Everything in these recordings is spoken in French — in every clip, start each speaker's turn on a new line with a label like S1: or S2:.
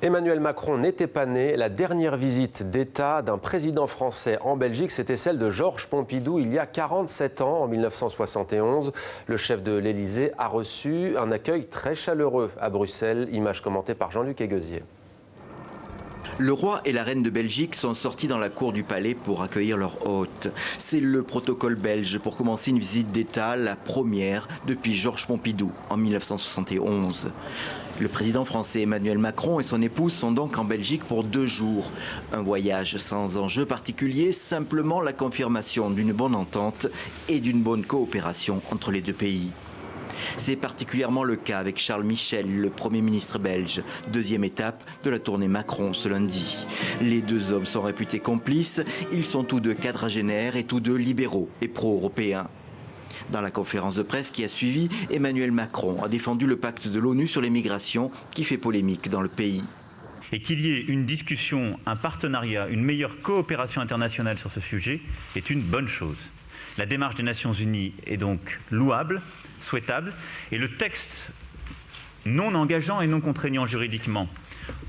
S1: Emmanuel Macron n'était pas né. La dernière visite d'État d'un président français en Belgique, c'était celle de Georges Pompidou il y a 47 ans, en 1971. Le chef de l'Élysée a reçu un accueil très chaleureux à Bruxelles. Image commentée par Jean-Luc Eguezier.
S2: Le roi et la reine de Belgique sont sortis dans la cour du palais pour accueillir leur hôte. C'est le protocole belge pour commencer une visite d'État, la première depuis Georges Pompidou en 1971. Le président français Emmanuel Macron et son épouse sont donc en Belgique pour 2 jours. Un voyage sans enjeu particulier, simplement la confirmation d'une bonne entente et d'une bonne coopération entre les deux pays. C'est particulièrement le cas avec Charles Michel, le Premier ministre belge. Deuxième étape de la tournée Macron ce lundi. Les deux hommes sont réputés complices. Ils sont tous deux quadragénaires et tous deux libéraux et pro-européens. Dans la conférence de presse qui a suivi, Emmanuel Macron a défendu le pacte de l'ONU sur les migrations qui fait polémique dans le pays.
S3: Et qu'il y ait une discussion, un partenariat, une meilleure coopération internationale sur ce sujet est une bonne chose. La démarche des Nations Unies est donc louable, souhaitable, et le texte non engageant et non contraignant juridiquement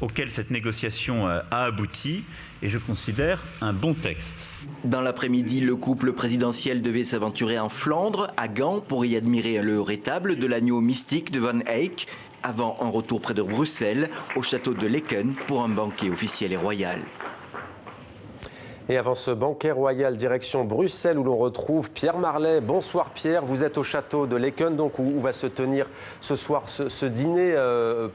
S3: auquel cette négociation a abouti est, je considère, un bon texte.
S2: Dans l'après-midi, le couple présidentiel devait s'aventurer en Flandre, à Gand, pour y admirer le rétable de l'agneau mystique de Van Eyck, avant un retour près de Bruxelles, au château de Laeken, pour un banquet officiel et royal.
S1: Et avant ce banquet royal, direction Bruxelles, où l'on retrouve Pierre Marlet. Bonsoir Pierre, vous êtes au château de Laeken, donc où va se tenir ce soir ce dîner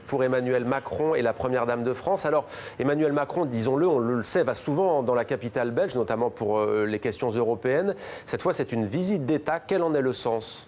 S1: pour Emmanuel Macron et la Première Dame de France. Alors Emmanuel Macron, disons-le, on le sait, va souvent dans la capitale belge, notamment pour les questions européennes. Cette fois, c'est une visite d'État. Quel en est le sens ?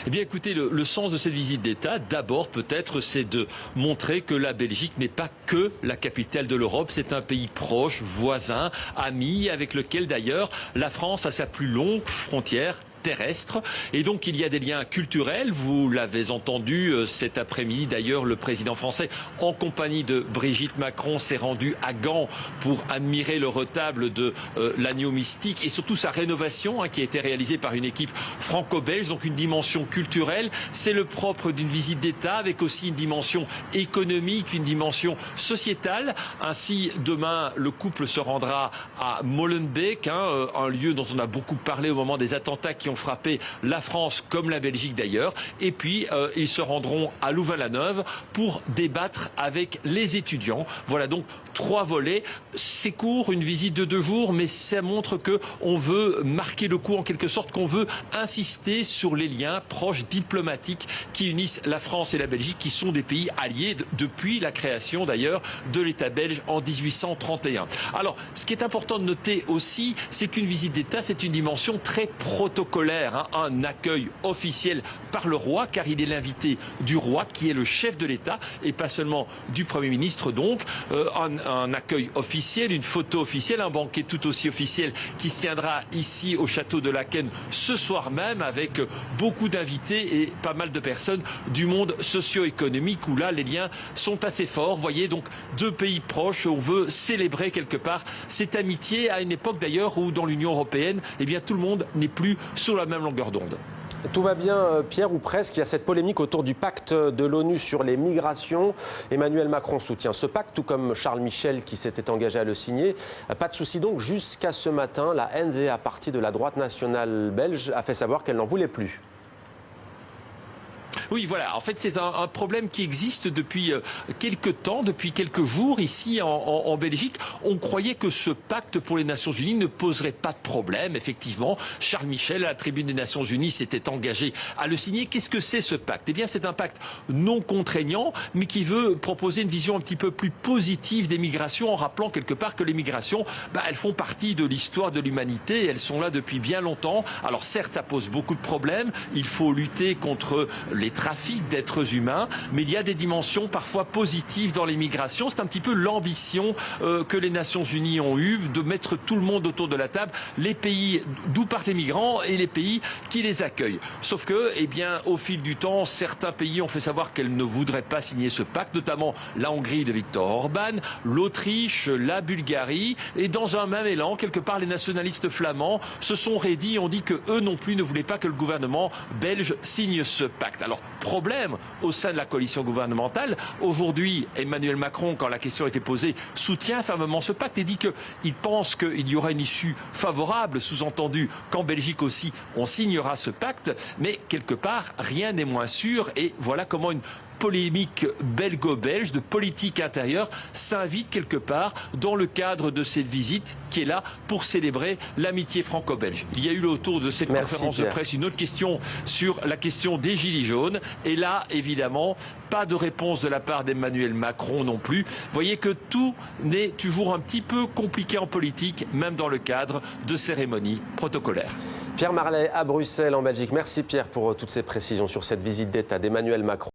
S4: Eh bien écoutez, le sens de cette visite d'État, d'abord peut-être, c'est de montrer que la Belgique n'est pas que la capitale de l'Europe, c'est un pays proche, voisin, ami, avec lequel d'ailleurs la France a sa plus longue frontière terrestre, et donc il y a des liens culturels. Vous l'avez entendu cet après-midi, d'ailleurs le président français en compagnie de Brigitte Macron s'est rendu à Gand pour admirer le retable de l'agneau mystique et surtout sa rénovation qui a été réalisée par une équipe franco-belge, donc une dimension culturelle. C'est le propre d'une visite d'État avec aussi une dimension économique, une dimension sociétale. Ainsi demain le couple se rendra à Molenbeek, un lieu dont on a beaucoup parlé au moment des attentats qui ont frappé la France comme la Belgique d'ailleurs. Et puis ils se rendront à Louvain-la-Neuve pour débattre avec les étudiants. Voilà donc 3 volets. C'est court, une visite de 2 jours, mais ça montre qu'on veut marquer le coup en quelque sorte, qu'on veut insister sur les liens proches diplomatiques qui unissent la France et la Belgique, qui sont des pays alliés depuis la création d'ailleurs de l'État belge en 1831. Alors, ce qui est important de noter aussi, c'est qu'une visite d'État, c'est une dimension très protocolaire, un accueil officiel par le roi, car il est l'invité du roi, qui est le chef de l'État, et pas seulement du Premier ministre donc, un accueil officiel, une photo officielle, un banquet tout aussi officiel qui se tiendra ici au château de Laeken ce soir même, avec beaucoup d'invités et pas mal de personnes du monde socio-économique, où là les liens sont assez forts. Vous voyez, donc 2 pays proches, on veut célébrer quelque part cette amitié à une époque d'ailleurs où dans l'Union européenne, eh bien tout le monde n'est plus sur la même longueur d'onde.
S1: Tout va bien, Pierre, ou presque. Il y a cette polémique autour du pacte de l'ONU sur les migrations. Emmanuel Macron soutient ce pacte, tout comme Charles Michel qui s'était engagé à le signer. Pas de souci donc, jusqu'à ce matin, la NVA, partie de la droite nationale belge, a fait savoir qu'elle n'en voulait plus.
S4: Oui, voilà. En fait, c'est un problème qui existe depuis quelques temps, depuis quelques jours ici en Belgique. On croyait que ce pacte pour les Nations Unies ne poserait pas de problème. Effectivement, Charles Michel, à la tribune des Nations Unies, s'était engagé à le signer. Qu'est-ce que c'est ce pacte? Eh bien, c'est un pacte non contraignant, mais qui veut proposer une vision un petit peu plus positive des migrations, en rappelant quelque part que les migrations, elles font partie de l'histoire de l'humanité. Elles sont là depuis bien longtemps. Alors certes, ça pose beaucoup de problèmes. Il faut lutter contre les trafic d'êtres humains, mais il y a des dimensions parfois positives dans les migrations. C'est un petit peu l'ambition que les Nations Unies ont eue, de mettre tout le monde autour de la table, les pays d'où partent les migrants et les pays qui les accueillent. Sauf que, eh bien, au fil du temps, certains pays ont fait savoir qu'elles ne voudraient pas signer ce pacte, notamment la Hongrie de Viktor Orban, l'Autriche, la Bulgarie, et dans un même élan, quelque part, les nationalistes flamands se sont raidis et ont dit que eux non plus ne voulaient pas que le gouvernement belge signe ce pacte. Alors, alors problème au sein de la coalition gouvernementale. Aujourd'hui, Emmanuel Macron, quand la question a été posée, soutient fermement ce pacte et dit qu'il pense qu'il y aura une issue favorable, sous-entendu qu'en Belgique aussi on signera ce pacte, mais quelque part rien n'est moins sûr et voilà comment une polémique belgo-belge de politique intérieure s'invite quelque part dans le cadre de cette visite qui est là pour célébrer l'amitié franco-belge. Il y a eu autour de cette conférence de presse une autre question sur la question des Gilets jaunes et là évidemment pas de réponse de la part d'Emmanuel Macron non plus. Vous voyez que tout n'est toujours un petit peu compliqué en politique, même dans le cadre de cérémonies protocolaires.
S1: Pierre Marlet à Bruxelles en Belgique. Merci Pierre pour toutes ces précisions sur cette visite d'État d'Emmanuel Macron.